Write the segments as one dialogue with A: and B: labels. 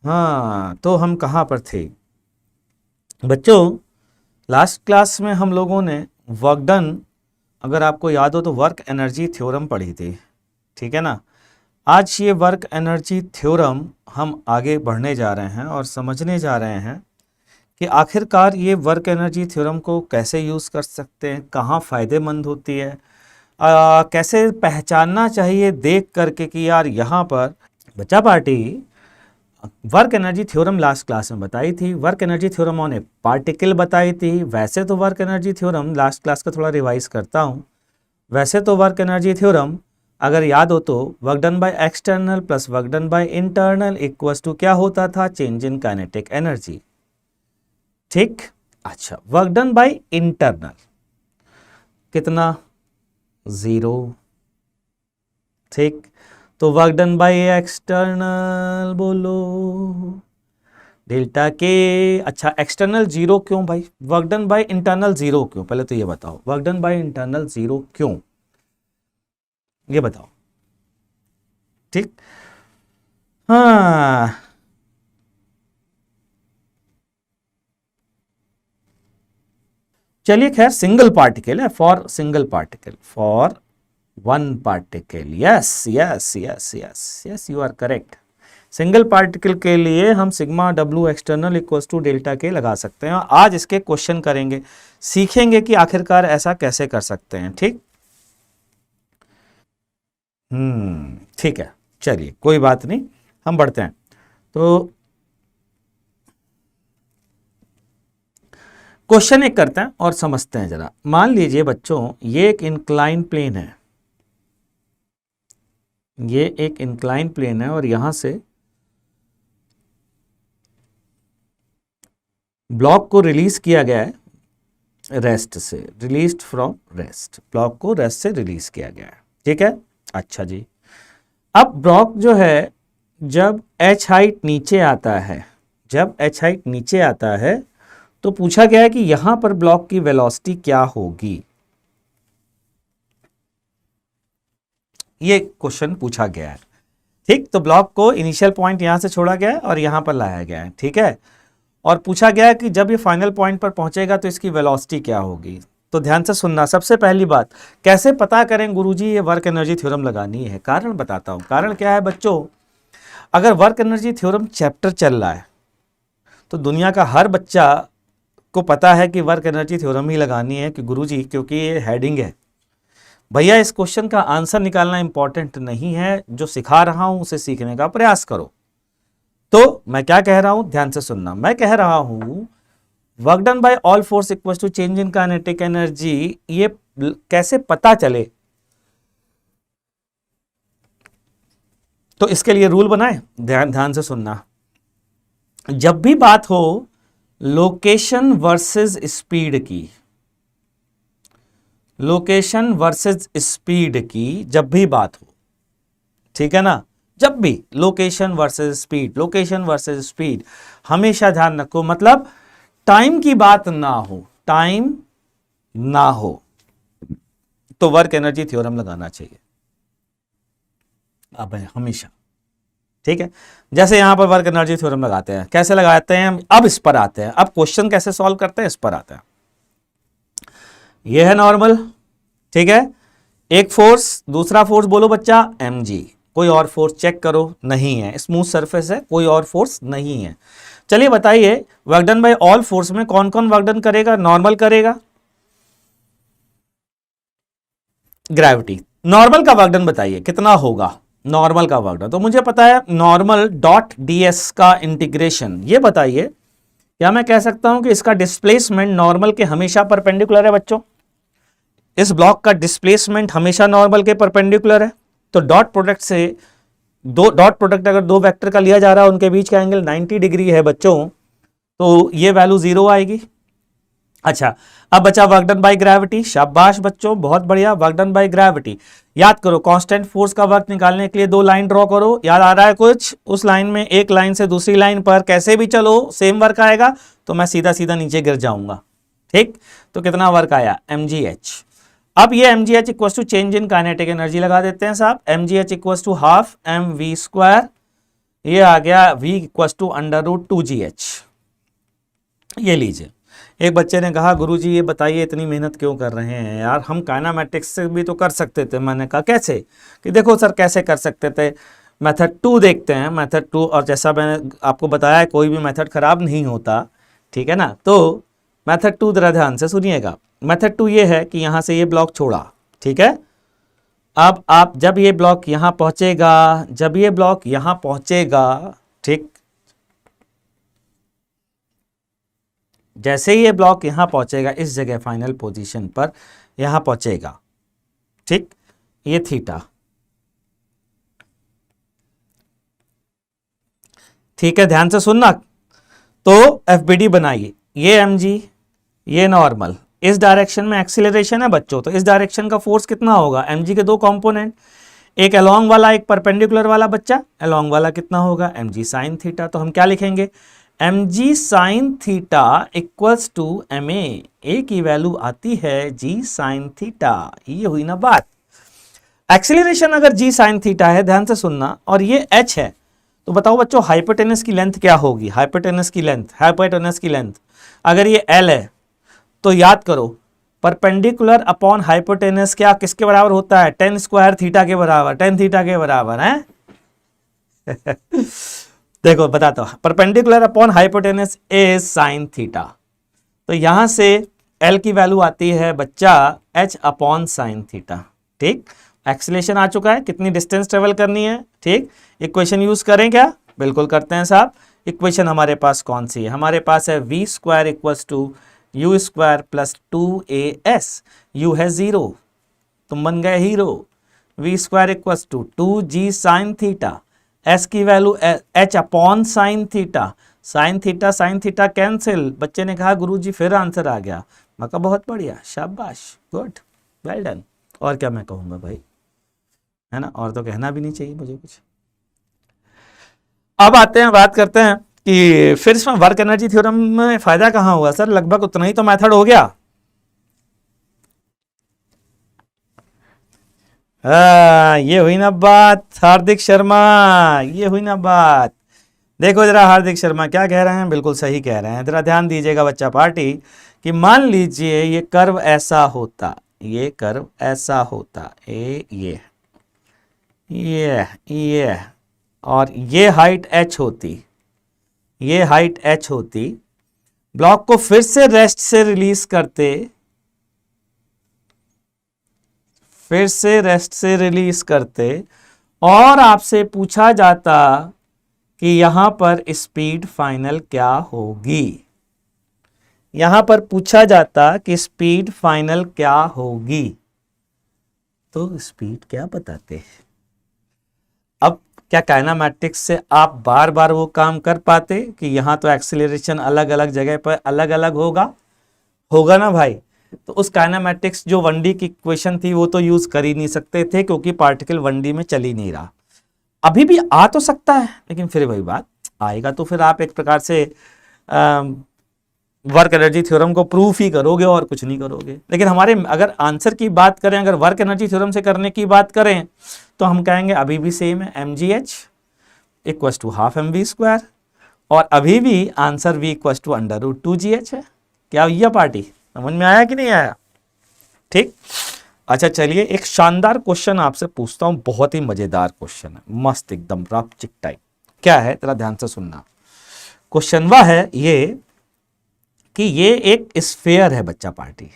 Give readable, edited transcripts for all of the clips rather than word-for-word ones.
A: हाँ, तो हम कहाँ पर थे बच्चों? लास्ट क्लास में हम लोगों ने वर्क डन, अगर आपको याद हो तो वर्क एनर्जी थ्योरम पढ़ी थी, ठीक है ना। आज ये वर्क एनर्जी थ्योरम हम आगे बढ़ने जा रहे हैं और समझने जा रहे हैं कि आखिरकार ये वर्क एनर्जी थ्योरम को कैसे यूज़ कर सकते हैं, कहाँ फ़ायदेमंद होती है, कैसे पहचानना चाहिए देख करके कि यार यहाँ पर बच्चा party work energy theorem last class में बताई थी। Work energy theorem on A particle बताई थी। वैसे तो work energy theorem last class का थोड़ा रिवाइज करता हूँ। वैसे तो वर्क एनर्जी थ्योरम अगर याद हो तो work done by external plus work done by internal equals to क्या होता था? चेंज इन काइनेटिक एनर्जी, ठीक। अच्छा, वर्क डन बाय इंटरनल कितना? 0, ठीक। तो वर्क डन बाय एक्सटर्नल बोलो डेल्टा के। अच्छा, एक्सटर्नल 0 क्यों भाई? वर्क डन बाय इंटरनल 0 क्यों? पहले तो ये बताओ, वर्क डन बाय इंटरनल 0 क्यों, ये बताओ, ठीक। हाँ, चलिए खैर, सिंगल पार्टिकल है, for single particle, for one particle, yes yes yes yes yes, you are correct. Single particle के लिए हम sigma W external equals to delta K लगा सकते हैं। आज इसके क्वेश्चन करेंगे, सीखेंगे कि आखिरकार ऐसा कैसे कर सकते हैं, ठीक। ठीक है, चलिए कोई बात नहीं, हम बढ़ते हैं। तो क्वेश्चन एक करते हैं और समझते हैं जरा। मान लीजिए बच्चों, ये एक इंक्लाइन प्लेन है, ये एक इंक्लाइन प्लेन है और यहां से ब्लॉक को रिलीज किया गया है रेस्ट से, रिलीज्ड फ्रॉम रेस्ट, ब्लॉक को रेस्ट से रिलीज किया गया है, ठीक है। अच्छा जी, अब ब्लॉक जो है जब h हाइट नीचे आता है, जब h हाइट नीचे आता है तो पूछा गया है कि यहां पर ब्लॉक की वेलोसिटी क्या होगी। ये क्वेश्चन पूछा गया है, ठीक। तो ब्लॉक को इनिशियल पॉइंट यहां से छोड़ा गया है और यहां पर लाया गया है, ठीक है। और पूछा गया है कि जब ये फाइनल पॉइंट पर पहुंचेगा तो इसकी वेलोसिटी क्या होगी। तो ध्यान से सुनना। सबसे पहली बात, कैसे पता करें गुरुजी ये वर्क एनर्जी थ्योरम लगानी है? कारण बताता हूं। कारण क्या है बच्चों, अगर वर्क एनर्जी थ्योरम चैप्टर चल रहा है तो दुनिया का हर बच्चा को पता है कि वर्क एनर्जी थ्योरम ही लगानी है, कि गुरुजी क्योंकि ये हेडिंग है। भैया इस क्वेश्चन का आंसर निकालना इंपॉर्टेंट नहीं है, जो सिखा रहा हूं उसे सीखने का प्रयास करो। तो मैं क्या कह रहा हूं, ध्यान से सुनना। मैं कह रहा हूं work done by all force equals to change in kinetic energy, ये कैसे पता चले? तो इसके लिए रूल बनाए, ध्यान से सुनना। जब भी बात हो लोकेशन वर्सेस स्पीड की, लोकेशन वर्सेस स्पीड की जब भी बात हो, ठीक है ना, जब भी location versus speed, location versus speed, हमेशा ध्यान रखो, मतलब टाइम की बात ना हो, टाइम ना हो तो वर्क एनर्जी थ्योरम लगाना चाहिए अब हमेशा, ठीक है। जैसे यहां पर वर्क एनर्जी थ्योरम लगाते हैं, कैसे लगाते हैं? अब इस पर आते हैं, अब क्वेश्चन कैसे सॉल्व करते हैं इस पर आते हैं। यह है नॉर्मल, ठीक है, एक फोर्स, दूसरा फोर्स बोलो बच्चा mg, कोई और फोर्स चेक करो, नहीं है, स्मूथ सरफेस है, कोई और फोर्स नहीं है। चलिए बताइए, work done by all force में कौन कौन वर्क डन करेगा? नॉर्मल करेगा, ग्रेविटी। नॉर्मल का वर्क डन बताइए कितना होगा? नॉर्मल का वर्क डन तो मुझे पता है, नॉर्मल डॉट ds का इंटीग्रेशन। ये बताइए, क्या मैं कह सकता हूं कि इसका डिस्प्लेसमेंट नॉर्मल के हमेशा परपेंडिकुलर है? बच्चों, इस ब्लॉक का डिस्प्लेसमेंट हमेशा नॉर्मल के परपेंडिकुलर है। तो डॉट प्रोडक्ट से डॉट प्रोडक्ट अगर दो वेक्टर का लिया जा रहा है, उनके बीच का एंगल 90 डिग्री है बच्चों, तो ये वैल्यू 0 आएगी। अच्छा, अब बचा वर्क डन बाय ग्रेविटी। शाबाश बच्चों, बहुत बढ़िया, वर्क डन बाय ग्रेविटी। याद करो, कांस्टेंट फोर्स का वर्क निकालने के लिए दो लाइन ड्रॉ करो। याद आ रहा है कुछ? उस लाइन में एक लाइन से दूसरी लाइन पर कैसे भी चलो सेम वर्क आएगा, तो मैं सीधा सीधा नीचे गिर जाऊंगा, ठीक। तो कितना वर्क आया? mgh। अब ये mgh equal to change in kinetic energy लगा देते हैं साहब। mgh equal to half mv square ये आ गया v इक्वल टू √2gh। ये लीजिए, एक बच्चे ने कहा गुरुजी ये बताइए इतनी मेहनत क्यों कर रहे हैं यार, हम काइनेमैटिक्स से भी तो कर सकते थे। मैंने कहा कैसे, कि देखो सर कैसे कर सकते थे, मेथड 2 देखते हैं। मेथड 2, और जैसा मैंने आपको बताया कोई भी मेथड खराब नहीं होता, ठीक है ना। तो मेथड 2 जरा ध्यान से सुनिएगा। मेथड 2 ये है कि यहाँ से ये ब्लॉक छोड़ा, ठीक है। अब आप जब ये ब्लॉक यहाँ पहुँचेगा, जब ये ब्लॉक यहाँ पहुँचेगा, ठीक, जैसे ही ये ब्लॉक यहां पहुंचेगा इस जगह फाइनल पोजीशन पर यहां पहुंचेगा, ठीक, ये थीटा, ठीक है, ध्यान से सुनना। तो एफबीडी बनाइए, ये mg, ये नॉर्मल, इस डायरेक्शन में एक्सीलरेशन है बच्चों, तो इस डायरेक्शन का फोर्स कितना होगा, mg के दो कंपोनेंट, एक अलोंग वाला एक परपेंडिकुलर वाला। बच्चा अलोंग वाला कितना होगा, mg साइन थीटा। तो हम क्या लिखेंगे, mg sine theta equals to ma, a की वैल्यू आती है g साइन थीटा। ये हुई ना बात। एक्सीलरेशन अगर g साइन थीटा है, ध्यान से सुनना, और ये h है, तो बताओ बच्चों हाइपोटेनस की लेंथ क्या होगी, हाइपोटेनस की लेंथ, हाइपोटेनस की लेंथ अगर ये l है तो याद करो परपेंडिकुलर अपॉन हाइपोटेनस क्या किसके बराबर होता है, टेन स्क्वायर थीटा के बराबर, टेन थीटा के बराबर है। देखो बताता हूं, perpendicular upon hypotenuse is sine theta. तो यहां से L की वैल्यू आती है बच्चा H अपॉन साइन थीटा, ठीक। एक्सीलरेशन आ चुका है, कितनी डिस्टेंस ट्रेवल करनी है, ठीक। इक्वेशन यूज करें क्या, बिल्कुल करते हैं साहब। इक्वेशन हमारे पास कौन सी है, हमारे पास है v square equals to u square plus 2as, u है 0, तुम बन गए hero. v square equals to 2g sine theta, s की value h upon sine theta, sine theta cancel. बच्चे ने कहा गुरुजी फिर आंसर आ गया, मैं कहा बहुत बढ़िया, शाबाश, गुड, वेल डन। और क्या मैं कहूँगा भाई, है ना, और तो कहना भी नहीं चाहिए मुझे कुछ। अब आते हैं, बात करते हैं कि फिर इसमें वर्क एनर्जी थ्योरम में फायदा कहाँ हुआ सर, लगभग उतना ही तो मेथड हो गया। ये हुई ना बात हार्दिक शर्मा, ये हुई ना बात। देखो जरा हार्दिक शर्मा क्या कह रहे हैं, बिल्कुल सही कह रहे हैं, जरा ध्यान दीजिएगा बच्चा पार्टी, कि मान लीजिए ये कर्व ऐसा होता, ये कर्व ऐसा होता, ये और ये हाइट h होती, ये हाइट h होती, ब्लॉक को फिर से रेस्ट से रिलीज करते, फिर से रेस्ट से रिलीज करते, और आपसे पूछा जाता कि यहां पर स्पीड फाइनल क्या होगी, यहां पर पूछा जाता कि स्पीड फाइनल क्या होगी, तो स्पीड क्या बताते। अब क्या काइनेमैटिक्स से आप बार बार वो काम कर पाते कि यहां तो एक्सीलरेशन अलग अलग जगह पर अलग अलग होगा ना भाई। तो उस काइनेमैटिक्स जो 1D की इक्वेशन थी वो तो यूज कर ही नहीं सकते थे, क्योंकि पार्टिकल 1D में चल ही नहीं रहा। अभी भी आ तो सकता है, लेकिन फिर वही बात आएगा तो फिर आप एक प्रकार से वर्क एनर्जी थ्योरम को प्रूफ ही करोगे और कुछ नहीं करोगे। लेकिन हमारे अगर आंसर की बात करें, अगर वर्क एनर्जी थ्योरम से करने की बात करें, तो हम कहेंगे अभी भी सेम है, mgh equals to half mv square, और अभी भी answer v equals to √2gh है। क्या भैया पार्टी, समझ में आया कि नहीं आया, ठीक। अच्छा चलिए एक शानदार क्वेश्चन आपसे पूछता हूं, बहुत ही मजेदार क्वेश्चन है, मस्त एकदम रॉपचिक टाइप। क्या है, तेरा ध्यान से सुनना। क्वेश्चन वह है ये कि ये एक स्फेयर है बच्चा पार्टी,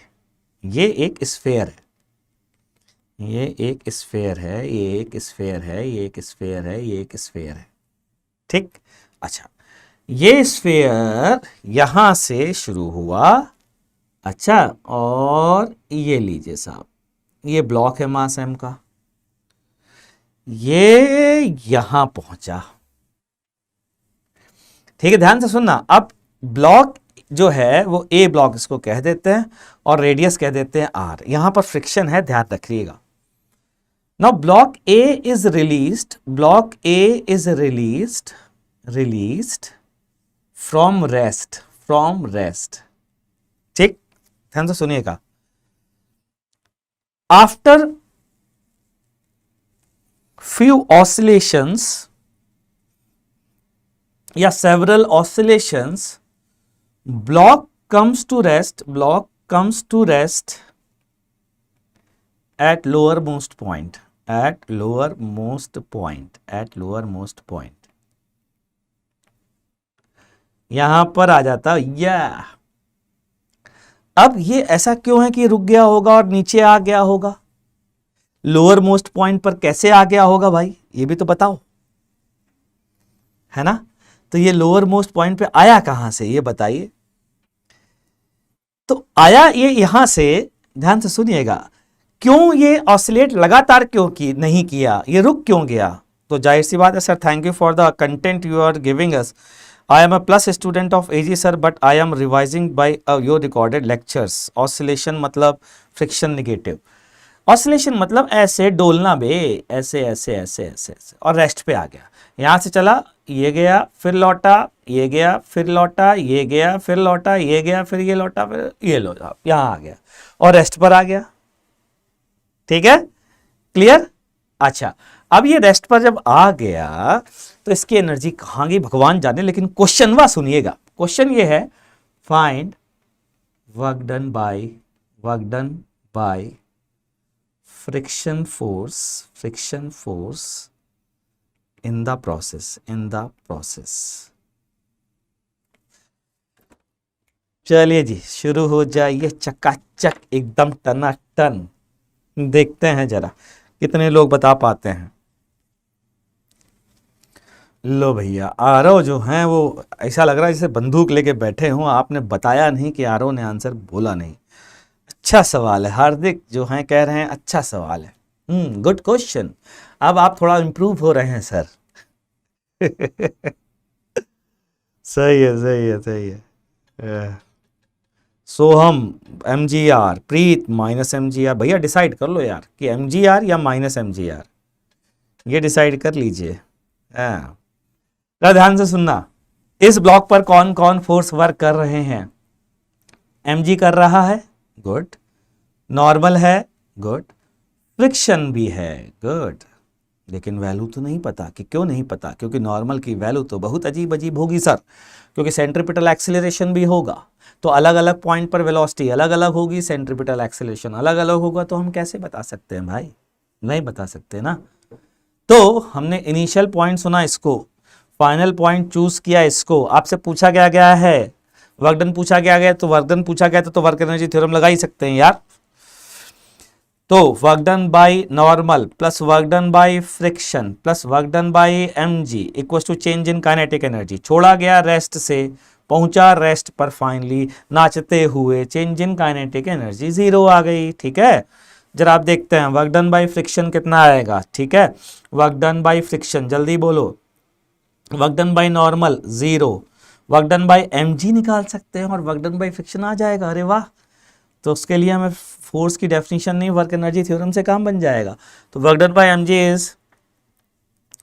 A: ये एक स्फेयर है, ये एक स्फेयर है, ये एक स्फेयर है, ये एक स्फेयर है, ये एक स्फेयर है, ठीक। अच्छा ये स्फेयर यहां से शुरू हुआ, अच्छा, और ये लीजिए साहब, ये ब्लॉक है मास m का, ये यहां पहुंचा, ठीक है, ध्यान से सुनना। अब ब्लॉक जो है वो ए ब्लॉक इसको कह देते हैं, और रेडियस कह देते हैं r, यहां पर फ्रिक्शन है, ध्यान रखिएगा। Now block A is released, block A is released from rest, ठीक, ध्यान से सुनिएगा। आफ्टर few oscillations, या several oscillations, block comes to rest at lowermost point, यहां पर आ जाता या। अब ये ऐसा क्यों है कि रुक गया होगा और नीचे आ गया होगा? लोअर मोस्ट पॉइंट पर कैसे आ गया होगा भाई, ये भी तो बताओ, है ना? तो ये लोअर मोस्ट पॉइंट पे आया कहां से, ये बताइए। तो आया ये यहां से, ध्यान से सुनिएगा, क्यों ये ऑसिलेट लगातार क्यों की नहीं किया, ये रुक क्यों गया? तो जाहिर सी बात है sir, thank you for the content you are giving us. I am a plus student of AG sir, but I am revising by your recorded lectures. Oscillation मतलब फ्रिक्शन निगेटिव, ऑसिलेशन मतलब ऐसे डोलना बे, ऐसे ऐसे ऐसे ऐसे ऐसे, और रेस्ट पे आ गया। यहां से चला, ये गया फिर लौटा, ये गया फिर लौटा, ये गया फिर लौटा, ये गया फिर ये लौटा, फिर ये लौटा, यहां आ गया और रेस्ट पर आ गया। ठीक है, क्लियर? अच्छा, अब ये रेस्ट पर जब आ गया तो इसकी एनर्जी कहां गई भगवान जाने, लेकिन क्वेश्चन वा सुनिएगा। क्वेश्चन ये है, find work done by friction force in the process। चलिए जी, शुरू हो जाइए चकाचक, एकदम टनाटन। देखते हैं जरा कितने लोग बता पाते हैं। लो भैया, आरव जो हैं वो ऐसा लग रहा है जैसे बंदूक लेके बैठे हों। आपने बताया नहीं कि आरव ने आंसर बोला नहीं। अच्छा सवाल है, हार्दिक जो हैं कह रहे हैं अच्छा सवाल है। Good question. अब आप थोड़ा इंप्रूव हो रहे हैं सर। सही है, सही है, सही है। सोहम MGR, प्रीत -MGR। भैया डिसाइड कर लो यार कि MGR या -MGR, ये डिसाइड कर लीजिए। हाँ, ध्यान से सुनना, इस ब्लॉक पर कौन कौन फोर्स वर्क कर रहे हैं? mg कर रहा है, गुड। नॉर्मल है, गुड। फ्रिक्शन भी है, गुड। लेकिन वैल्यू तो नहीं पता। कि क्यों नहीं पता? क्योंकि नॉर्मल की वैल्यू तो बहुत अजीब अजीब होगी सर, क्योंकि सेंट्रीपिटल एक्सीलरेशन भी होगा, तो अलग अलग पॉइंट पर वेलोसिटी अलग अलग होगी, सेंट्रीपिटल एक्सीलरेशन अलग अलग होगा, तो हम कैसे बता सकते हैं भाई? नहीं बता सकते ना। तो हमने इनिशियल पॉइंट सुना इसको, फाइनल पॉइंट चूज किया इसको, आपसे पूछा गया है वर्क डन पूछा गया तो वर्क डन पूछा गया तो वर्क एनर्जी थ्योरम लगा ही सकते हैं यार। तो work done by normal plus work done by friction plus work done by mg equals to change in kinetic energy. छोड़ा गया रेस्ट से, पहुंचा रेस्ट पर, फाइनली नाचते हुए चेंज इन काइनेटिक एनर्जी 0 आ गई। ठीक है, जरा आप देखते हैं वर्क डन बाय फ्रिक्शन कितना आएगा। ठीक है, वर्क डन बाय फ्रिक्शन, जल्दी बोलो। Work done by normal 0, work done by mg निकाल सकते हैं और वर्क डन बाय फ्रिक्शन आ जाएगा। अरे वाह, तो उसके लिए हमें फोर्स की डेफिनेशन नहीं, वर्क एनर्जी थ्योरम से काम बन जाएगा। तो work done by mg is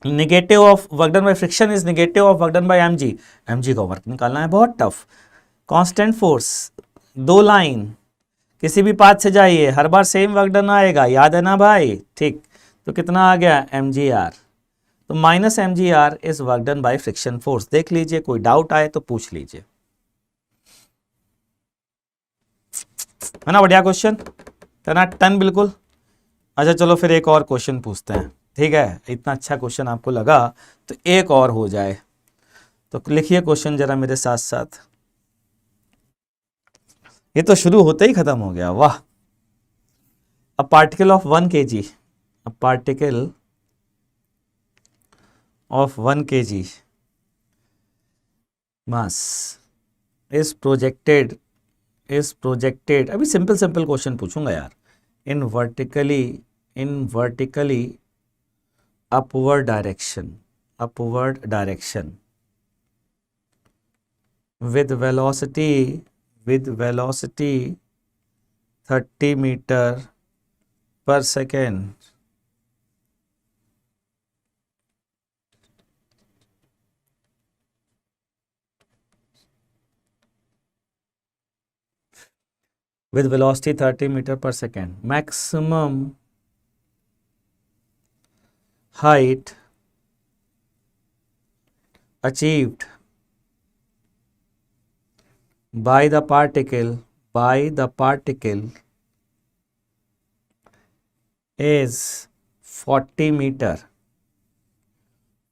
A: negative of work done by friction is negative of work done by mg। mg का वर्क निकालना है बहुत टफ। कांस्टेंट फोर्स, 2 लाइन, किसी भी पाथ से जाइए हर बार सेम वर्क डन आएगा, याद है ना भाई? ठीक, तो कितना आ गया mgr। तो -mgr is work done by friction force. देख लीजिए, कोई डाउट आए तो पूछ लीजिए, है ना? बढ़िया क्वेश्चन, टन बिल्कुल। अच्छा चलो फिर एक और क्वेश्चन पूछते हैं। ठीक है, इतना अच्छा क्वेश्चन आपको लगा तो एक और हो जाए। तो लिखिए क्वेश्चन जरा मेरे साथ साथ। ये तो शुरू होते ही खत्म हो गया, वाह। A particle of 1 kg, a particle of 1 kg mass is projected, अभी सिंपल क्वेश्चन पूछूंगा यार। इन vertically upward direction with velocity 30 meter per second with velocity 30 meter per second, maximum height achieved by the particle is 40 meter.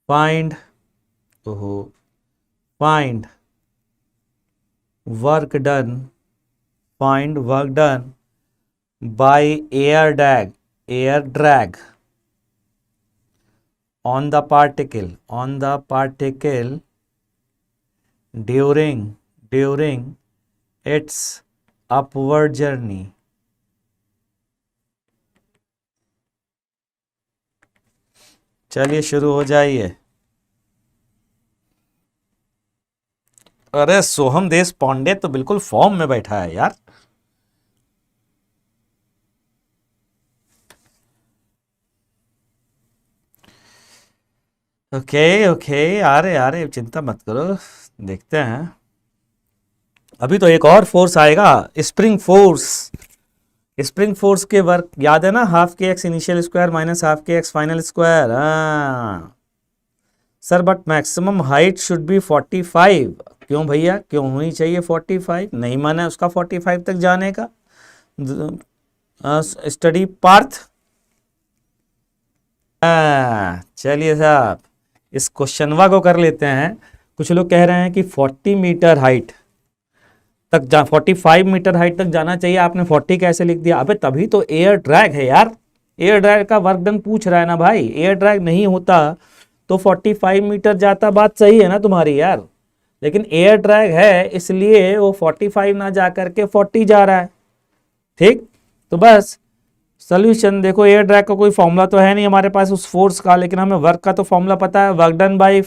A: Find work done by air drag on the particle during its upward journey. चलिए शुरू हो जाइए। अरे सोहम देश पांडे तो बिल्कुल form में बैठा है यार। ओके आ रहे चिंता मत करो, देखते हैं। अभी तो एक और फोर्स आएगा, स्प्रिंग फोर्स के वर्क याद है ना, half k x initial square minus half k x final square. Sir but maximum height should be 45। क्यों भैया, क्यों होनी चाहिए 45? नहीं माना है उसका 45 तक जाने का। स्टडी पार्थ। चलिए साहब इस क्वेश्चनवा को कर लेते हैं। कुछ लोग कह रहे हैं कि 40 मीटर हाइट तक 45 मीटर हाइट तक जाना चाहिए, आपने 40 कैसे लिख दिया? अबे तभी तो एयर ड्रैग है यार, एयर ड्रैग का वर्क डन पूछ रहा है ना भाई। एयर ड्रैग नहीं होता तो 45 मीटर जाता, बात सही है ना तुम्हारी यार, लेकिन एयर ड्रैग है इसलिए वो 45 ना जा करके 40 जा रहा है। ठीक, तो बस सोल्यूशन देखो, एयर ड्रैग का कोई फॉर्मूला तो है नहीं हमारे पास उस फोर्स का, लेकिन हमें वर्क का तो फॉर्मूला पता है, work done by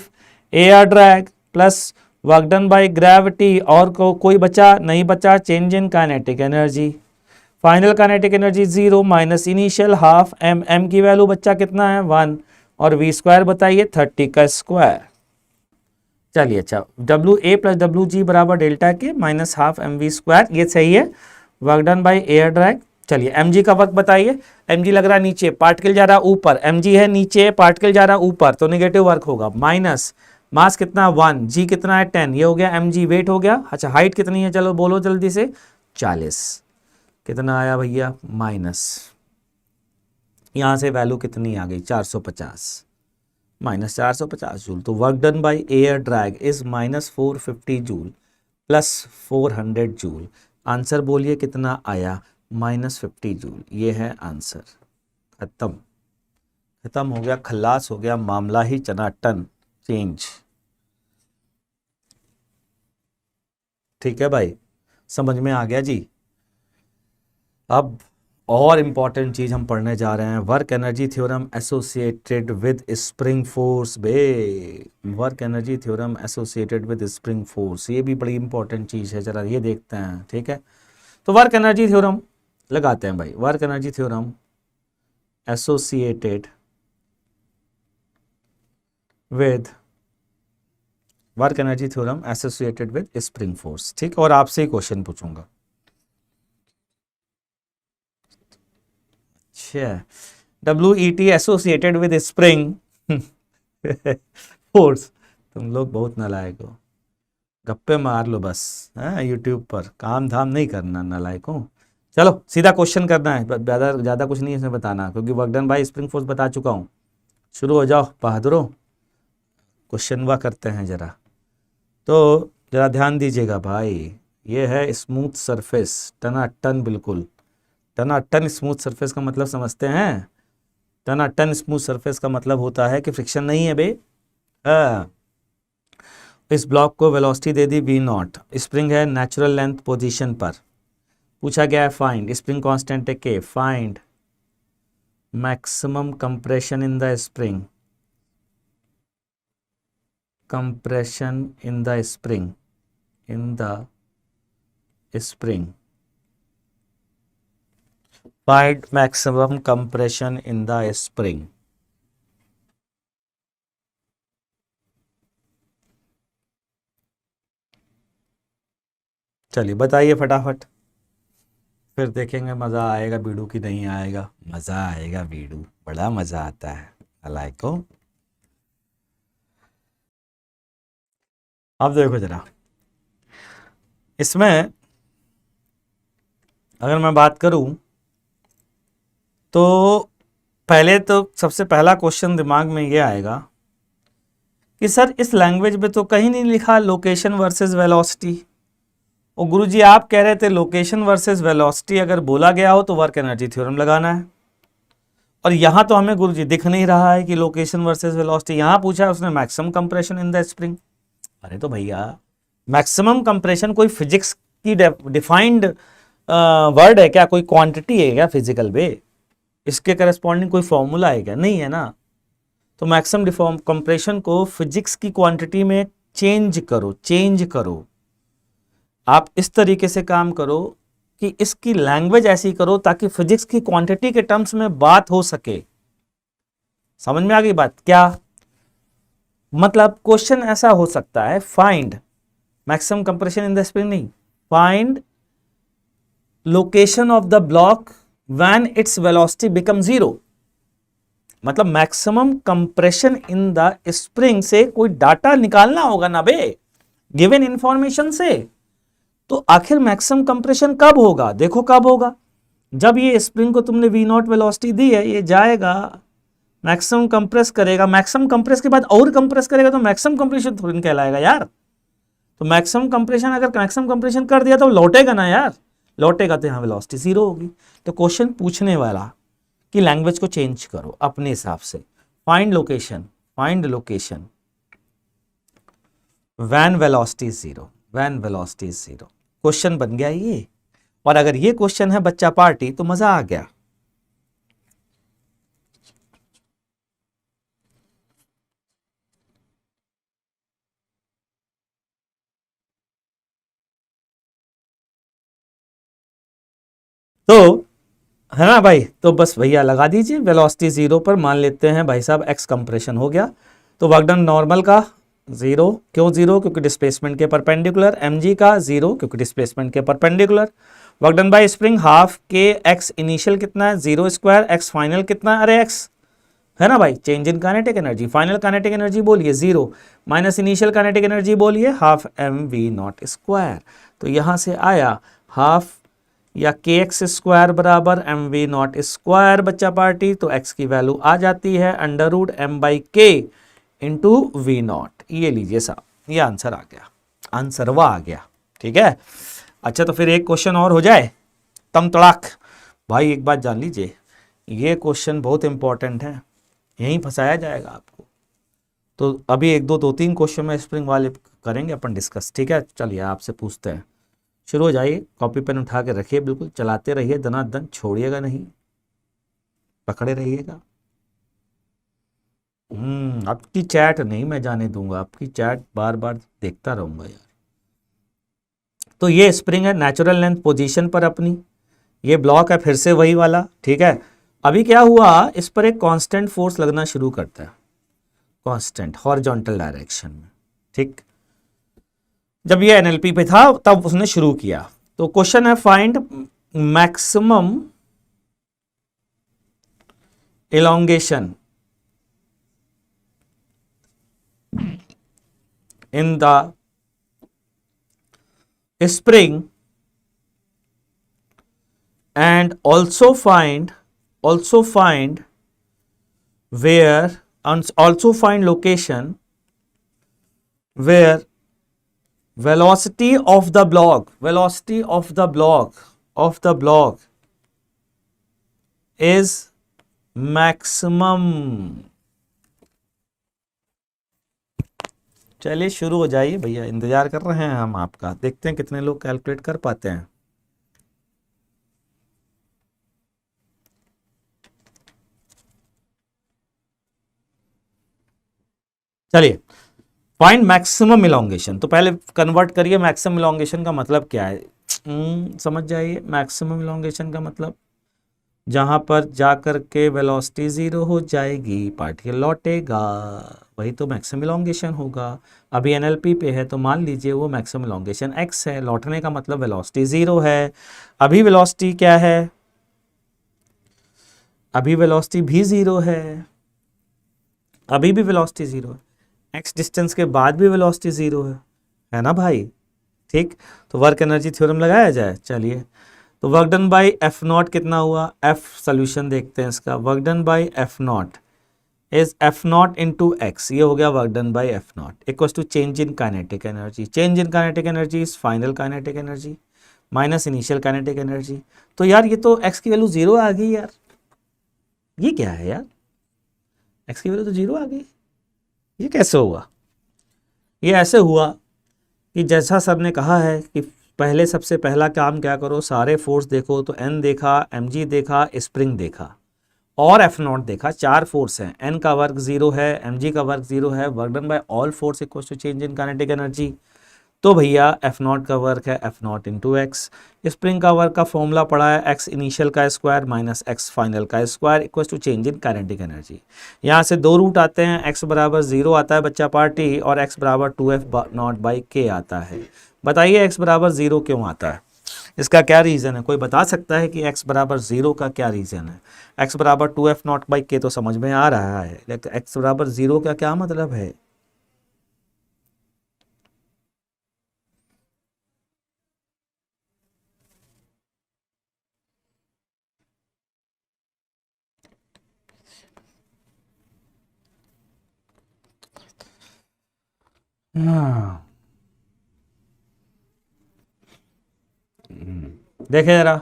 A: air drag plus work done by gravity, और कोई बचा नहीं बचा, change in kinetic energy. Final kinetic energy 0 minus initial half m, m की वैल्यू बच्चा कितना है 1, और वी स्क्वायर बताइए 30 का स्क्वायर। चलिए अच्छा, W A plus W G बराबर delta K minus half m v square, ये सही है, work done by air drag. चलिए mg का वर्क बताइए। mg लग रहा है नीचे, पार्टिकल जा रहा है ऊपर, mg है नीचे, पार्टिकल जा रहा है ऊपर, तो नेगेटिव वर्क होगा। माइनस मास कितना 1, g कितना है 10, ये हो गया mg, वेट हो गया। अच्छा हाइट कितनी है, चलो बोलो जल्दी से, 40। कितना आया भैया माइनस, यहां से वैल्यू कितनी आ गई 450, माइनस 450 जूल। तो work done by air drag is minus 450 joule plus 400 joule. Answer बोलिए कितना आया, -50 जूल। ये है आंसर। खत्म हो गया, खल्लास हो गया, मामला ही टनाटन चेंज। ठीक है भाई, समझ में आ गया जी। अब और इंपॉर्टेंट चीज हम पढ़ने जा रहे हैं, work energy theorem associated with spring force. Work energy theorem associated with spring force, ये भी बड़ी इंपॉर्टेंट चीज है, जरा ये देखते हैं। ठीक है, तो वर्क एनर्जी थ्योरम लगाते हैं भाई, work energy theorem associated with spring force. ठीक, और आपसे ही क्वेश्चन पूछूंगा। अच्छा, WET associated with spring force. तुम लोग बहुत नालायक हो, गप्पे मार लो बस, है यूट्यूब पर, काम धाम नहीं करना नालायकों। चलो सीधा क्वेश्चन करना है, ज़्यादा कुछ नहीं इसमें बताना, क्योंकि work done bye spring force बता चुका हूँ। शुरू हो जाओ बहादुरों, क्वेश्चन वा करते हैं जरा। तो जरा ध्यान दीजिएगा भाई, ये है स्मूथ सरफेस, टनाटन, बिल्कुल टनाटन स्मूथ सरफेस का मतलब समझते हैं? टनाटन स्मूथ सरफेस का मतलब होता है कि फ्रिक्शन नहीं है बे। इस ब्लॉक को वेलोसिटी दे दी v0, स्प्रिंग है नेचुरल लेंथ पोजीशन पर, पूछा गया है फाइंड, स्प्रिंग कांस्टेंट है k, find maximum compression in the spring, compression in the spring, find maximum compression in the spring। चलिए बताइए फटाफट, फिर देखेंगे मज़ा आएगा बीड़ू की नहीं आएगा। मज़ा आएगा बीड़ू, बड़ा मज़ा आता है अलाइको। अब देखो जरा, इसमें अगर मैं बात करूं तो पहले तो सबसे पहला क्वेश्चन दिमाग में ये आएगा कि सर इस लैंग्वेज में तो कहीं नहीं लिखा लोकेशन वर्सेस वेलोसिटी। और गुरुजी आप कह रहे थे लोकेशन वर्सेस वेलोसिटी अगर बोला गया हो तो वर्क एनर्जी थ्योरम लगाना है, और यहां तो हमें गुरुजी दिख नहीं रहा है कि लोकेशन वर्सेस वेलोसिटी। यहां पूछा है उसने maximum compression in the spring. अरे तो भैया मैक्सिमम कंप्रेशन कोई फिजिक्स की डिफाइंड वर्ड है क्या, कोई क्वांटिटी है क्या फिजिकल वे, इसके करस्पॉन्डिंग कोई फॉर्मूला है क्या, नहीं है ना। तो मैक्सिमम कंप्रेशन को फिजिक्स की क्वांटिटी में चेंज करो। आप इस तरीके से काम करो कि इसकी लैंग्वेज ऐसी करो ताकि फिजिक्स की क्वांटिटी के टर्म्स में बात हो सके। समझ में आ गई बात क्या? मतलब क्वेश्चन ऐसा हो सकता है, find maximum compression in the spring, नहीं, find location of the block when its velocity become 0। मतलब maximum compression in the spring से कोई डाटा निकालना होगा ना बे, गिवन इंफॉर्मेशन से। तो आखिर मैक्सिमम कंप्रेशन कब होगा? देखो कब होगा, जब ये स्प्रिंग को तुमने V0 वेलोसिटी दी है, ये जाएगा मैक्सिमम कंप्रेस करेगा, मैक्सिमम कंप्रेस के बाद और कंप्रेस करेगा तो मैक्सिमम कंप्रेशन थोड़ी कहलाएगा यार। तो मैक्सिमम कंप्रेशन अगर मैक्सिमम कंप्रेशन कर दिया तो लौटेगा ना यार, लौटेगा तो यहाँ वेलोसिटी 0 होगी। तो क्वेश्चन पूछने वाला कि लैंग्वेज को चेंज करो अपने हिसाब से। Find location when velocity is 0, question बन गया ये। और अगर ये क्वेश्चन है बच्चा पार्टी तो मजा आ गया। तो है ना भाई, तो बस भैया लगा दीजिए वेलोसिटी 0 पर मान लेते हैं भाई साहब एक्स कंप्रेशन हो गया। तो वर्क डन नॉर्मल का 0, क्यों 0? क्योंकि डिस्प्लेसमेंट के परपेंडिकुलर। mg का 0 क्योंकि डिस्प्लेसमेंट के perpendicular. Work done bye spring half k x initial कितना है 0 स्क्वायर, एक्स फाइनल कितना है, अरे एक्स है ना भाई, change in kinetic energy, final kinetic energy बोलिए 0 माइनस इनिशियल काइनेटिक एनर्जी बोलिए हाफ mv0 स्क्वायर। तो यहां से आया हाफ या के एक्स स्क्वायर बराबर mv0 स्क्वायर बच्चा पार्टी। तो x की वैल्यू आ जाती है √m/k इंटू v0। ये लीजिए साहब, ये आंसर आ गया, आंसरवा आ गया। ठीक है, अच्छा तो फिर एक क्वेश्चन और हो जाए तम तड़ाक। भाई एक बात जान लीजिए, ये क्वेश्चन बहुत इंपॉर्टेंट है, यहीं फंसाया जाएगा आपको। तो अभी एक दो तीन क्वेश्चन में स्प्रिंग वाले करेंगे अपन डिस्कस। ठीक है, चलिए आपसे पूछते हैं, शुरू हो जाइए, कॉपी पेन उठा के रखिए, बिल्कुल चलाते रहिए, दनादन छोड़िएगा नहीं, पकड़े रहिएगा। आपकी चैट नहीं मैं जाने दूंगा, आपकी चैट बार बार देखता रहूंगा यार। तो ये स्प्रिंग है नेचुरल लेंथ पोजीशन पर अपनी, ये ब्लॉक है फिर से वही वाला। ठीक है, अभी क्या हुआ, इस पर एक कांस्टेंट फोर्स लगना शुरू करता है, कांस्टेंट हॉरिजॉन्टल डायरेक्शन में। ठीक, जब ये एनएलपी पे था तब उसने शुरू किया। तो क्वेश्चन है find maximum elongation in the spring and also find where and also find location where velocity of the block is maximum। चलिए शुरू हो जाइए भैया, इंतजार कर रहे हैं हम आपका, देखते हैं कितने लोग कैलकुलेट कर पाते हैं। चलिए, फाइंड मैक्सिमम इलोंगेशन। तो पहले कन्वर्ट करिए मैक्सिमम इलोंगेशन का मतलब क्या है। समझ जाइए, मैक्सिमम इलोंगेशन का मतलब जहां पर जाकर के वेलोसिटी 0 हो जाएगी, पार्टिकल लौटेगा, वही तो मैक्सिमम इलोंगेशन होगा। अभी एनएलपी पे है तो मान लीजिए वो मैक्सिमम इलोंगेशन x है, लौटने का मतलब वेलोसिटी 0 है। अभी वेलोसिटी क्या है, अभी वेलोसिटी भी 0 है, अभी भी वेलोसिटी 0 है, x डिस्टेंस के बाद भी वेलोसिटी 0 है ना भाई। ठीक, तो वर्क एनर्जी थ्योरम लगाया जाए। चलिए, तो work done by F naught कितना हुआ, एफ सोल्यूशन देखते हैं इसका, work done by F naught is F naught into x, ये हो गया work done by F naught equal to change in kinetic energy. Change in kinetic energy is final kinetic energy minus initial kinetic energy. तो यार ये तो x की value zero आ गई यार, ये क्या है यार, एक्स की वैल्यू तो जीरो आ गई, ये कैसे हुआ? ये ऐसे हुआ कि जैसा सर ने कहा है कि पहले सबसे पहला काम क्या करो, सारे फोर्स देखो, तो एन देखा, एम जी देखा, स्प्रिंग देखा और एफ नॉट देखा, चार फोर्स हैं, एन का वर्क जीरो है, एम जी का वर्क जीरो है, work done by all force equal to change in kinetic energy. तो भैया एफ नॉट का वर्क है F naught into x, spring का वर्क का फॉर्मूला पड़ा है एक्स इनिशियल का स्क्वायर माइनस एक्स फाइनल का square equal to change in kinetic energy. यहाँ से दो रूट आते हैं, एक्स बराबर जीरो आता है बच्चा पार्टी और एक्स बराबर टू एफ नॉट बाई के आता है। बताइए एक्स बराबर जीरो क्यों आता है, इसका क्या रीज़न है? कोई बता सकता है कि x बराबर जीरो का क्या रीज़न है? x बराबर टू एफ नॉट बाई के तो समझ में आ रहा है, लेकिन x बराबर जीरो का क्या मतलब है? हाँ, देखे जरा,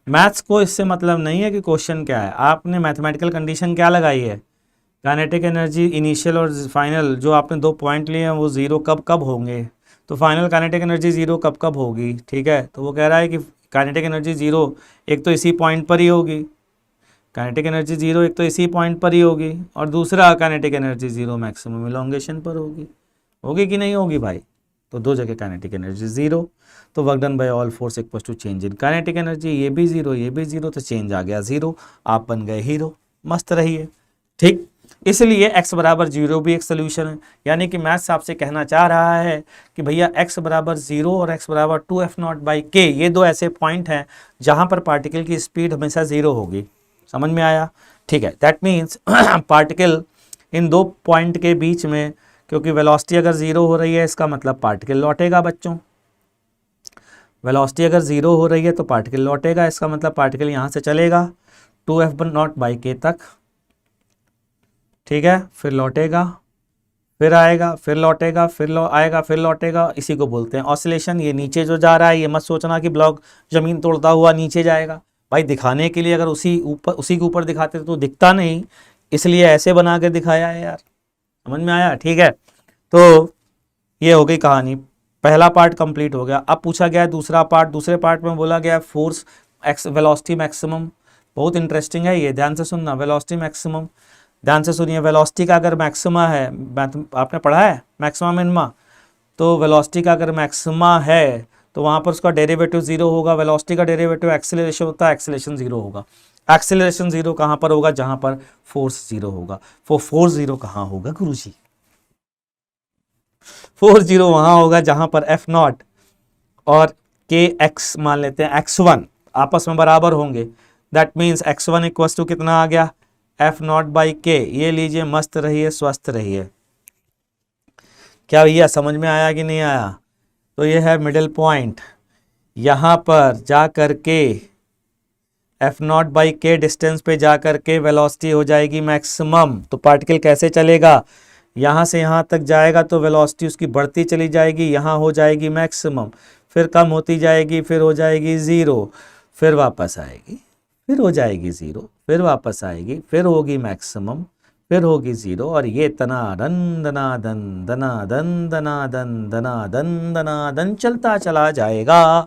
A: मैथ्स को इससे मतलब नहीं है कि क्वेश्चन क्या है, आपने मैथमेटिकल कंडीशन क्या लगाई है, काइनेटिक एनर्जी इनिशियल और फाइनल जो आपने दो पॉइंट लिए हैं वो जीरो कब कब होंगे, तो फाइनल काइनेटिक एनर्जी जीरो कब कब होगी। ठीक है, तो वो कह रहा है कि काइनेटिक एनर्जी जीरो एक तो इसी पॉइंट पर ही होगी, काइनेटिक एनर्जी जीरो एक तो इसी पॉइंट पर ही होगी, और दूसरा kinetic energy zero maximum elongation पर होगी। होगी कि नहीं होगी भाई? तो दो जगह काइनेटिक एनर्जी जीरो, तो work done by all force equal to change in kinetic energy, ये भी जीरो ये भी जीरो, तो चेंज आ गया जीरो, आप बन गए हीरो, मस्त रहिए। ठीक, इसलिए x बराबर जीरो भी एक सोल्यूशन है, यानी कि मैथ्स आपसे कहना चाह रहा है कि भैया x बराबर जीरो और x बराबर टू एफ नॉट बाई के, ये दो ऐसे पॉइंट हैं जहां पर पार्टिकल की स्पीड हमेशा जीरो होगी। समझ में आया? ठीक है, दैट मीन्स पार्टिकल इन दो पॉइंट के बीच में, क्योंकि वेलोसिटी अगर जीरो हो रही है इसका मतलब पार्टिकल लौटेगा बच्चों, वेलोसिटी अगर जीरो हो रही है तो पार्टिकल लौटेगा, इसका मतलब पार्टिकल यहाँ से चलेगा टू एफ नॉट बाई के तक, ठीक है, फिर लौटेगा, फिर आएगा, फिर लौटेगा, फिर आएगा, फिर लौटेगा, इसी को बोलते हैं ऑसिलेशन। ये नीचे जो जा रहा है ये मत सोचना कि ब्लॉक जमीन तोड़ता हुआ नीचे जाएगा, भाई दिखाने के लिए अगर उसी के ऊपर दिखाते तो दिखता नहीं, इसलिए ऐसे बना के दिखाया है यार। समझ में आया? ठीक है, तो ये हो गई कहानी, पहला पार्ट कंप्लीट हो गया। अब पूछा गया है दूसरा पार्ट, दूसरे पार्ट में बोला गया फोर्स एक्स वेलोसिटी मैक्सिमम, बहुत इंटरेस्टिंग है ये, ध्यान से सुनना, वेलोसिटी मैक्सिमम, ध्यान से सुनिए, वेलोसिटी का अगर मैक्सिमा है, आपने पढ़ा है मैक्सिमा मिनिमा, तो वेलोसिटी का अगर मैक्सिमा है तो वहाँ पर उसका डेरिवेटिव जीरो होगा, वेलोसिटी का डेरिवेटिव एक्सेलरेशन होता है, एक्सेलरेशन जीरो होगा। एक्सेलरेशन जीरो कहाँ पर होगा? जहाँ पर फोर्स जीरो होगा। फोर्स जीरो कहाँ होगा गुरुजी? फोर्स जीरो वहाँ होगा जहाँ पर एफ नॉट और के एक्स मान लेते हैं एक्स वन आपस में बराबर होंगे, that means x one equal to कितना आ गया, एफ नॉट बाई के। ये लीजिए, मस्त रहिए, स्वस्थ रहिए। क्या भैया समझ में आया कि नहीं आया? तो ये है मिडिल पॉइंट, यहाँ पर जा कर के एफ नॉट बाई के डिस्टेंस पे जा कर के वेलोसिटी हो जाएगी मैक्सिमम। तो पार्टिकल कैसे चलेगा? यहाँ से यहाँ तक जाएगा तो वेलोसिटी उसकी बढ़ती चली जाएगी, यहाँ हो जाएगी मैक्सिमम, फिर कम होती जाएगी, फिर हो जाएगी ज़ीरो, फिर वापस आएगी, फिर हो जाएगी ज़ीरो, फिर वापस आएगी, फिर होगी मैक्सिमम, फिर होगी ज़ीरो, और ये दनादन दनादन दनादन दनादन दनादन दनादन चलता चला जाएगा।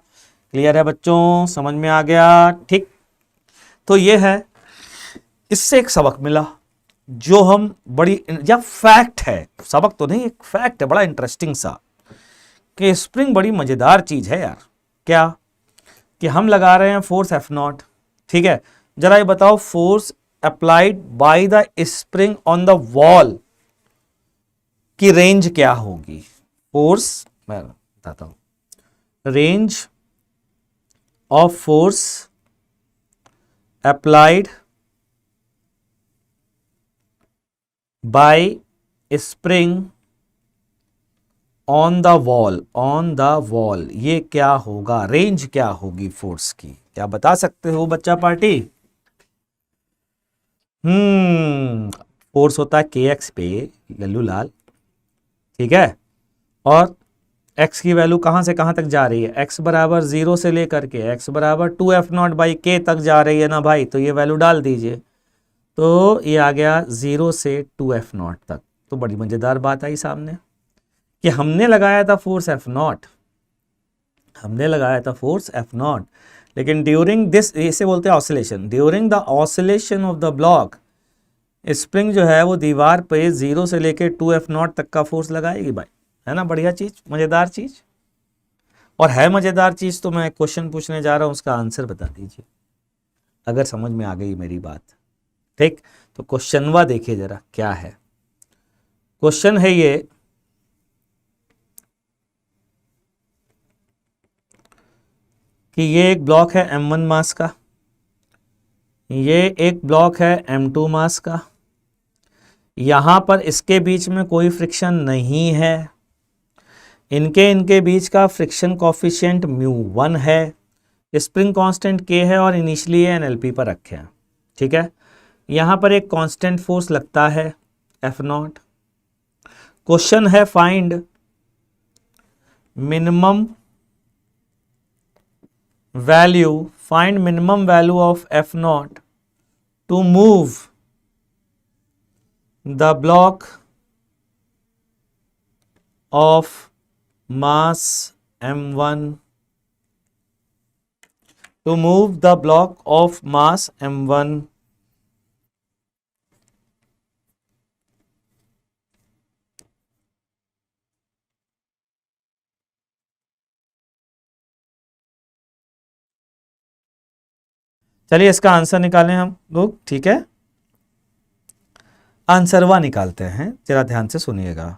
A: क्लियर है बच्चों? समझ में आ गया? ठीक, तो ये है, इससे एक सबक मिला जो हम बड़ी, या फैक्ट है, सबक तो नहीं, एक फैक्ट है बड़ा इंटरेस्टिंग सा, कि स्प्रिंग बड़ी मजेदार चीज है यार। क्या? कि हम लगा रहे हैं फोर्स एफ नॉट, ठीक है, जरा ये बताओ force applied by the spring on the wall की रेंज क्या होगी? फोर्स, मैं बताता हूं, range of force applied by spring on the wall, on the wall, ये क्या होगा, रेंज क्या होगी फोर्स की, क्या बता सकते हो बच्चा पार्टी? फोर्स होता है के एक्स पे लल्लू लाल, ठीक है, और x की वैल्यू कहां से कहां तक जा रही है, x बराबर 0 से लेकर के x बराबर 2f0 बाई के तक जा रही है ना भाई, तो ये वैल्यू डाल दीजिए, तो ये आ गया 0 से 2f0 तक। तो बड़ी मजेदार बात आई सामने कि हमने लगाया था फोर्स f0, हमने लगाया था फोर्स f0, लेकिन ड्यूरिंग दिस, इसे बोलते हैं oscillation, during the oscillation of the block, spring जो है वो दीवार पे 0 से लेके 2f0 तक का फोर्स लगाएगी भाई, है ना, बढ़िया चीज, मजेदार चीज। और है मजेदार चीज तो मैं क्वेश्चन पूछने जा रहा हूं, उसका आंसर बता दीजिए अगर समझ में आ गई मेरी बात, ठीक। तो क्वेश्चनवा देखिए जरा क्या है, क्वेश्चन है ये कि ये एक ब्लॉक है m1 मास का, ये एक ब्लॉक है m2 मास का, यहां पर इसके बीच में कोई फ्रिक्शन नहीं है, इनके इनके बीच का फ्रिक्शन कॉफिशिएंट μ1 है, स्प्रिंग कांस्टेंट k है और इनिशियली एनएलपी पर रखे हैं, ठीक है। यहां पर एक कांस्टेंट फोर्स लगता है F0। क्वेश्चन है find minimum value, find minimum value of F0 to move the block of mass m1, to move the block of mass m1 चलिए इसका आंसर निकालें हम लोग, ठीक है, आंसरवा निकालते हैं, जरा ध्यान से सुनिएगा।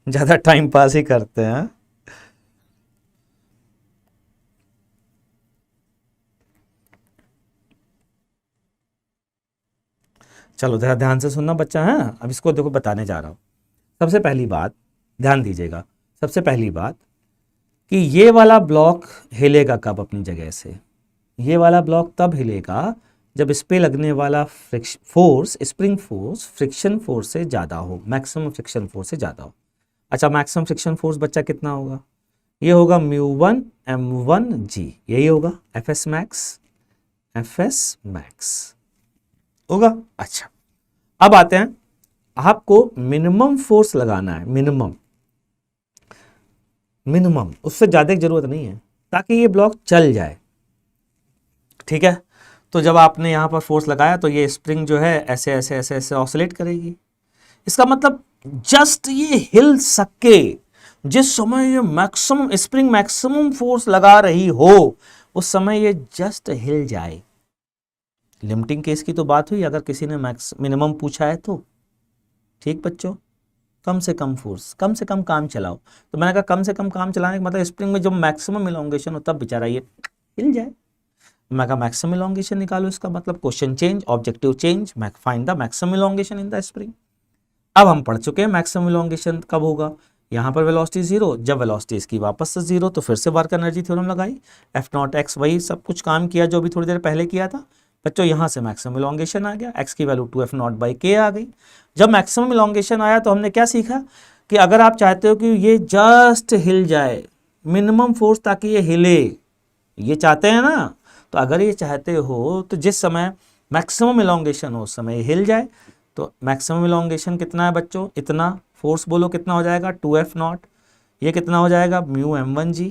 A: ज्यादा टाइम पास ही करते हैं। चलो जरा ध्यान से सुनना बच्चा, है अब इसको देखो बताने जा रहा हूं। सबसे पहली बात ध्यान दीजिएगा, सबसे पहली बात कि ये वाला ब्लॉक हिलेगा कब अपनी जगह से, ये वाला ब्लॉक तब हिलेगा जब इस पे लगने वाला force, spring force friction force से ज्यादा हो, मैक्सिमम फ्रिक्शन फोर्स से ज्यादा हो। अच्छा, मैक्सिमम फ्रिक्शन फोर्स बच्चा कितना होगा, ये होगा μ1 m1g, यही होगा एफएस मैक्स होगा। अच्छा, अब आते हैं, आपको मिनिमम फोर्स लगाना है, मिनिमम, मिनिमम, उससे ज्यादा की जरूरत नहीं है ताकि ये ब्लॉक चल जाए, ठीक है। तो जब आपने यहां पर फोर्स लगाया तो ये स्प्रिंग जो है ऐसे ऐसे ऐसे ऐसे ऑसिलेट करेगी, इसका मतलब जस्ट ये हिल सके, जिस समय ये मैक्सिमम स्प्रिंग मैक्सिमम फोर्स लगा रही हो उस समय ये जस्ट हिल जाए। लिमिटिंग केस की तो बात हुई, अगर किसी ने मिनिमम पूछा है तो, ठीक बच्चों, कम से कम फोर्स, कम से कम काम चलाओ, तो मैंने कहा कम से कम काम चलाने का मतलब स्प्रिंग में जब मैक्सिमम इलोंगेशन हो तब बेचारा ये हिल जाए। मैं कहा मैक्सिमम इलोंगेशन निकालो, इसका मतलब question change, objective change, find the maximum elongation in the spring. अब हम पढ़ चुके हैं मैक्सिमम इलोंगेशन कब होगा, यहाँ पर वेलोसिटी जीरो, जब वेलोसिटी इसकी वापस से जीरो, तो फिर से वर्क एनर्जी थ्योरम लगाई, F0x, वही सब कुछ काम किया जो अभी थोड़ी देर पहले किया था बच्चों। यहाँ से मैक्सिमम इलोंगेशन आ गया, x की वैल्यू 2f0/k आ गई। जब मैक्सिमम इलोंगेशन आया तो हमने क्या सीखा कि अगर आप चाहते हो कि ये जस्ट हिल जाए, मिनिमम फोर्स ताकि ये हिले, ये चाहते हैं ना, तो अगर ये चाहते हो तो जिस समय मैक्सिमम इलोंगेशन हो उस समय ये हिल जाए। तो मैक्सिमम इलोंगेशन कितना है बच्चों, इतना, फोर्स बोलो कितना हो जाएगा 2f0, ये कितना हो जाएगा μm1g,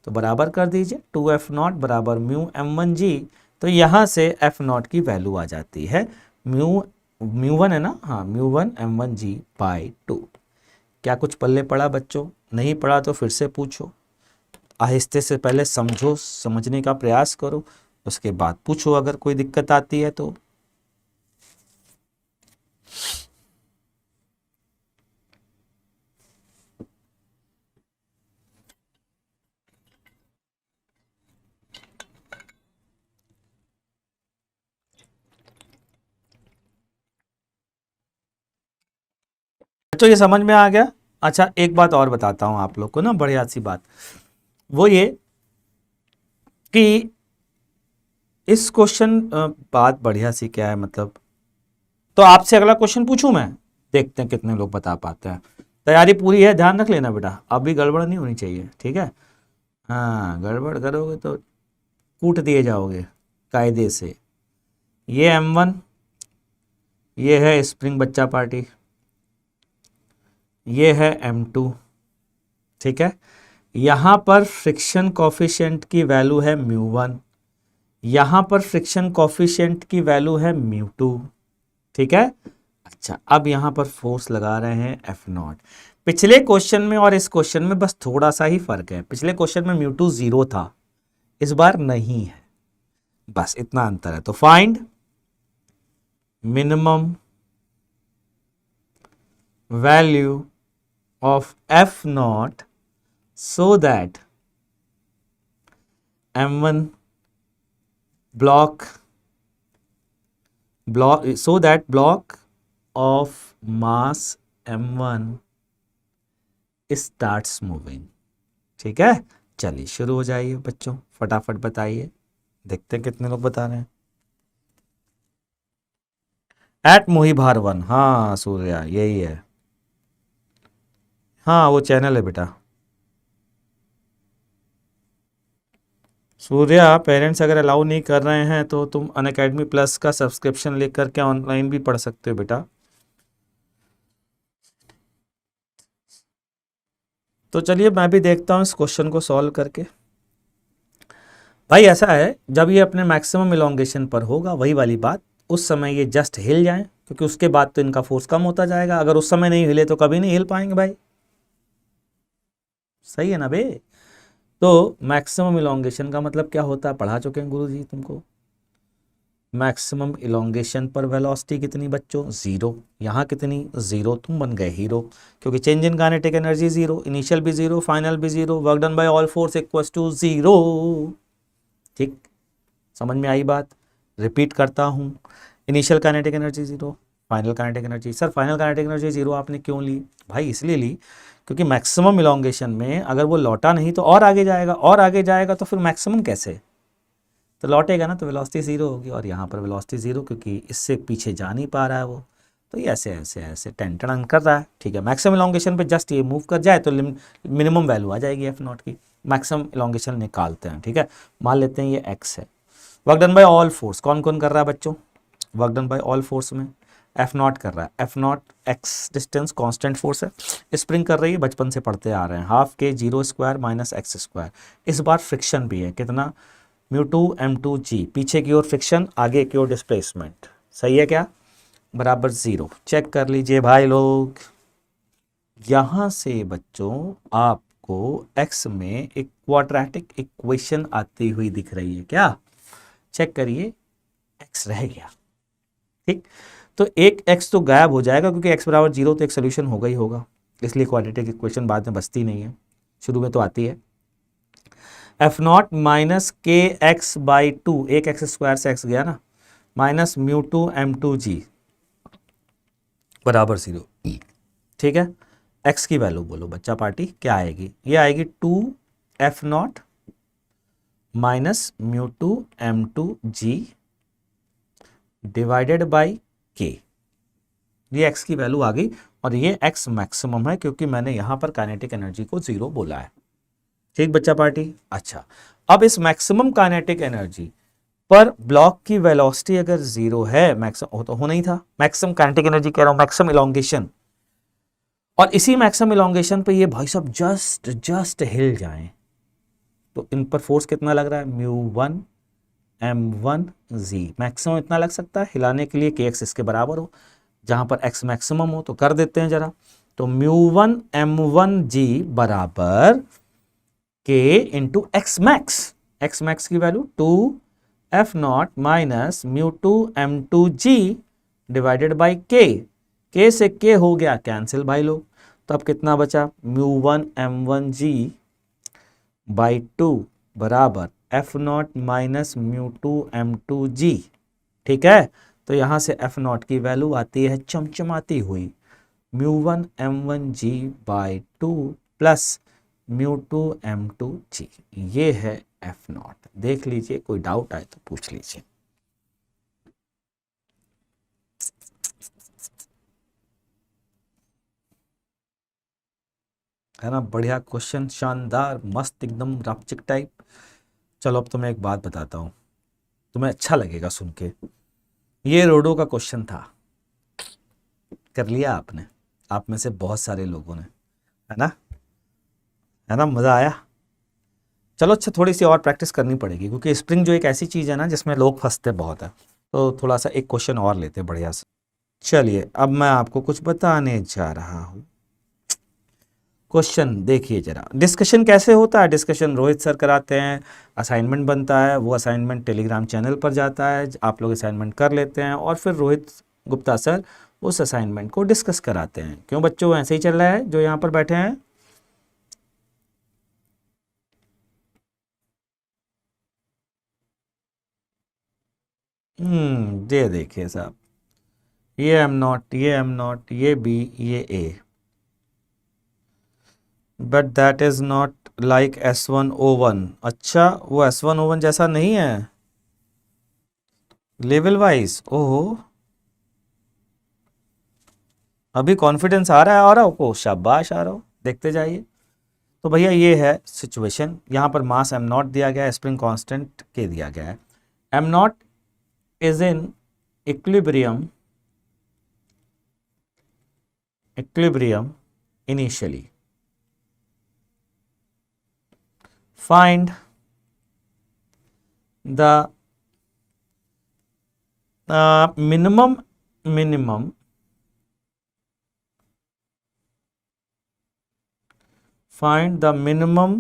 A: तो बराबर कर दीजिए 2f0 बराबर μm1g, तो यहाँ से f0 की वैल्यू आ जाती है μ1 है ना, हाँ μ1 m1g/2। क्या कुछ पल्ले पड़ा बच्चों, नहीं पड़ा तो फिर से पूछो, आहिस्ते से पहले समझो, समझने का प्रयास करो, उसके बाद पूछो अगर कोई दिक्कत आती है तो। बच्चों ये समझ में आ गया? अच्छा, एक बात और बताता हूं आप लोग को ना, बढ़िया सी बात, वो ये कि इस क्वेश्चन, बात बढ़िया सी क्या है मतलब, तो आपसे अगला क्वेश्चन पूछूं मैं, देखते हैं कितने लोग बता पाते हैं। तैयारी पूरी है, ध्यान रख लेना बेटा, अभी गड़बड़ नहीं होनी चाहिए, ठीक है? हाँ, गड़बड़ करोगे तो कूट दिए जाओगे कायदे से। ये M1, ये है स्प्रिंग बच्चा पार्टी, ये है M2, ठीक है? यहाँ पर फ्रिक्शन कॉफिशिएंट की वैल्यू है μ1, यहाँ पर फ्रिक्शन कॉफिशिएंट की वैल्यू है μ2, ठीक है? अच्छा, अब यहाँ पर फोर्स लगा रहे हैं F0। पिछले क्वेश्चन में और इस क्वेश्चन में बस थोड़ा सा ही फर्क है, पिछले क्वेश्चन में μ2 0 था, इस बार नहीं है, बस इतना अंतर है। तो find minimum value of F0 so that M1 block so that block of mass M1 starts moving, ठीक है? चलिए शुरू हो जाइए बच्चों, फटाफट बताइए, देखते हैं कितने लोग बता रहे हैं। एट मोही भार 1, हाँ सूर्या यही है, हाँ वो चैनल है बेटा। सूर्या, पेरेंट्स अगर अलाउ नहीं कर रहे हैं तो तुम अनअकैडमी प्लस का सब्सक्रिप्शन लेकर के ऑनलाइन भी पढ़ सकते हो बेटा। तो चलिए मैं भी देखता हूँ इस क्वेश्चन को सॉल्व करके। भाई ऐसा है, जब ये अपने मैक्सिमम इलोंगेशन पर होगा, वही वाली बात, उस समय ये जस्ट हिल जाएं, क्योंकि उसके बाद तो इनका फोर्स कम होता जाएगा। अगर उस समय नहीं हिले तो कभी नहीं हिल पाएंगे भाई, सही है ना बे? तो मैक्सिमम इलोंगेशन का मतलब क्या होता है, पढ़ा चुके हैं गुरुजी तुमको। मैक्सिमम इलोंगेशन पर वेलोसिटी कितनी बच्चों, 0। यहाँ कितनी, 0, तुम बन गए हीरो, क्योंकि change in kinetic energy 0, initial भी 0, फाइनल भी 0, work done by all force equals to 0। ठीक, समझ में आई बात? रिपीट करता हूँ, initial kinetic energy 0, final kinetic energy. Sir final kinetic energy 0 आपने क्यों ली? भाई इसलिए ली क्योंकि मैक्सिमम इलोंगेशन में अगर वो लौटा नहीं तो और आगे जाएगा, और आगे जाएगा तो फिर मैक्सिमम कैसे? तो लौटेगा ना, तो वेलोसिटी 0 होगी, और यहाँ पर वेलोसिटी 0 क्योंकि इससे पीछे जा नहीं पा रहा है वो, तो ये ऐसे ऐसे ऐसे टेंटन कर रहा है, ठीक है? मैक्सिमम इलोंगेशन पे जस्ट ये मूव कर जाए तो मिनिमम वैल्यू आ जाएगी F0 की। मैक्सिमम इलोंगेशन निकालते हैं, ठीक है? मान लेते हैं ये x है। Work done by all force कौन कौन कर रहा है बच्चों? Work done by all force में F0 कर रहा है, F0 x distance constant force है, स्प्रिंग कर रही है, बचपन से पढ़ते आ रहे हैं, हाफ के 0 स्क्वायर माइनस एक्स स्क्वायर। इस बार फ्रिक्शन भी है, कितना, μ2 m2g, पीछे की ओर फ्रिक्शन, आगे की ओर डिस्प्लेसमेंट, सही है क्या? बराबर 0। चेक कर लीजिए भाई लोग, यहां से बच्चों आपको x में एक क्वाड्रेटिक इक्वेशन आती हुई दिख रही है क्या? चेक करिए, x रह गया, ठीक? तो एक x तो गायब हो जाएगा क्योंकि x बराबर 0, तो एक सोल्यूशन होगा ही होगा, इसलिए क्वाड्रेटिक इक्वेशन बाद में बचती नहीं है, शुरू में तो आती है। F0 माइनस के एक्स बाई 2, एक एक्स स्क्वायर से x गया ना, माइनस μ2 m2g बराबर 0, ठीक है? x की वैल्यू बोलो बच्चा पार्टी क्या आएगी? ये आएगी 2F0 minus μ2 m2g divided by k। ये x की वैल्यू आ गई, और ये x मैक्सिमम है क्योंकि मैंने यहां पर काइनेटिक एनर्जी को 0 बोला है, ठीक बच्चा पार्टी? अच्छा, अब इस मैक्सिमम काइनेटिक एनर्जी पर ब्लॉक की वेलोसिटी अगर 0 है, मैक्सिमम तो होना ही था, मैक्सिमम काइनेटिक एनर्जी कह रहा हूं, मैक्सिमम इलोंगेशन, और इसी मैक्सिमम इलोंगेशन पे ये भाई साहब जस्ट हिल जाएं, तो इन पर फोर्स कितना लग रहा है, μ1 m1g, मैक्सिमम इतना लग सकता है हिलाने के लिए कि x इसके बराबर हो, जहां पर x मैक्सिमम हो, तो कर देते हैं जरा, तो μ1 m1g बराबर k इंटू एक्स मैक्स की value 2F0 minus μ2 m2g divided by k से k हो गया कैंसिल भाई लोग, तो अब कितना बचा, μ1 m1g बाई 2 बराबर F0 माइनस μ2 m2g, ठीक है? तो यहां से F0 की वैल्यू आती है चमचमाती हुई μ1 m1g/2 प्लस μ2 m2g, ये है एफ नॉट। देख लीजिए, कोई डाउट आए तो पूछ लीजिए। है ना, बढ़िया क्वेश्चन, शानदार, मस्त, एकदम रपचिक टाइप। चलो अब तुम्हें एक बात बताता हूँ, तुम्हें अच्छा लगेगा सुन के। ये रोडो का क्वेश्चन था, कर लिया आपने, आप में से बहुत सारे लोगों ने, है ना, है ना, मज़ा आया। चलो अच्छा, थोड़ी सी और प्रैक्टिस करनी पड़ेगी, क्योंकि स्प्रिंग जो एक ऐसी चीज़ है ना जिसमें लोग फंसते बहुत है। तो थोड़ा सा एक क्वेश्चन और लेते हैं बढ़िया से। चलिए अब मैं आपको कुछ बताने जा रहा हूँ। क्वेश्चन देखिए जरा, डिस्कशन कैसे होता है। डिस्कशन रोहित सर कराते हैं, असाइनमेंट बनता है, वो असाइनमेंट टेलीग्राम चैनल पर जाता है, आप लोग असाइनमेंट कर लेते हैं और फिर रोहित गुप्ता सर उस असाइनमेंट को डिस्कस कराते हैं। क्यों बच्चों, ऐसे ही चल रहा है जो यहाँ पर बैठे हैं। ये देखिए साहब, ये एम नॉट, ये एम नॉट, ये बी, ये A, but that is not like S1O1। अच्छा, वो S1O1 जैसा नहीं है लेवल वाइज। ओहो, अभी कॉन्फिडेंस आ रहा है और आपको, शाबाश आ रहा हो, देखते जाइए। तो भैया ये है सिचुएशन, यहाँ पर मास एम नॉट दिया गया है, स्प्रिंग कांस्टेंट के दिया गया है। Am not is in equilibrium, equilibrium initially. Find the minimum find the minimum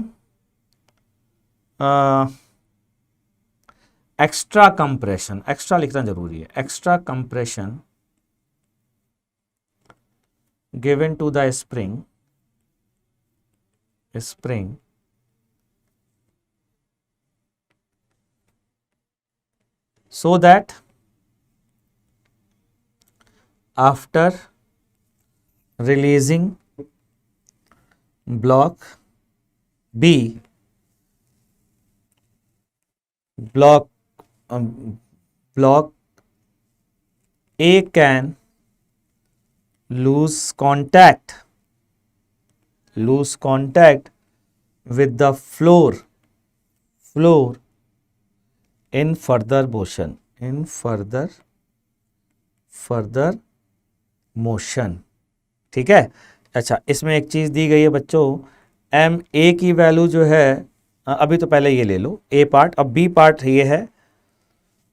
A: extra compression, extra लिखना जरूरी है, extra compression given to the spring so that after releasing block B, block A can lose contact with the floor in further motion, ठीक है। अच्छा, इसमें एक चीज़ दी गई है बच्चों, एम ए की वैल्यू जो है, अभी तो पहले ये ले लो ए पार्ट, अब बी पार्ट ये है,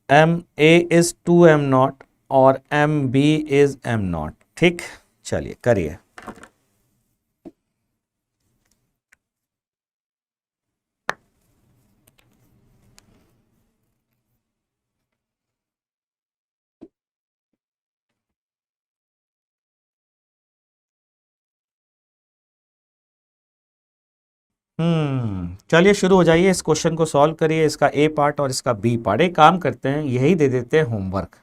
A: एम ए इज 2m0 और एम बी इज m0। ठीक, चलिए करिए। चलिए शुरू हो जाइए, इस क्वेश्चन को सॉल्व करिए, इसका ए पार्ट और इसका बी पार्ट। एक काम करते हैं, यही दे देते हैं होमवर्क,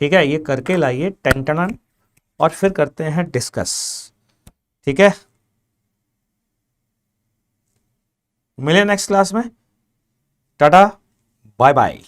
A: ठीक है, ये करके लाइए टेंटन, और फिर करते हैं डिस्कस, ठीक है। मिले नेक्स्ट क्लास में, टाटा बाय बाय।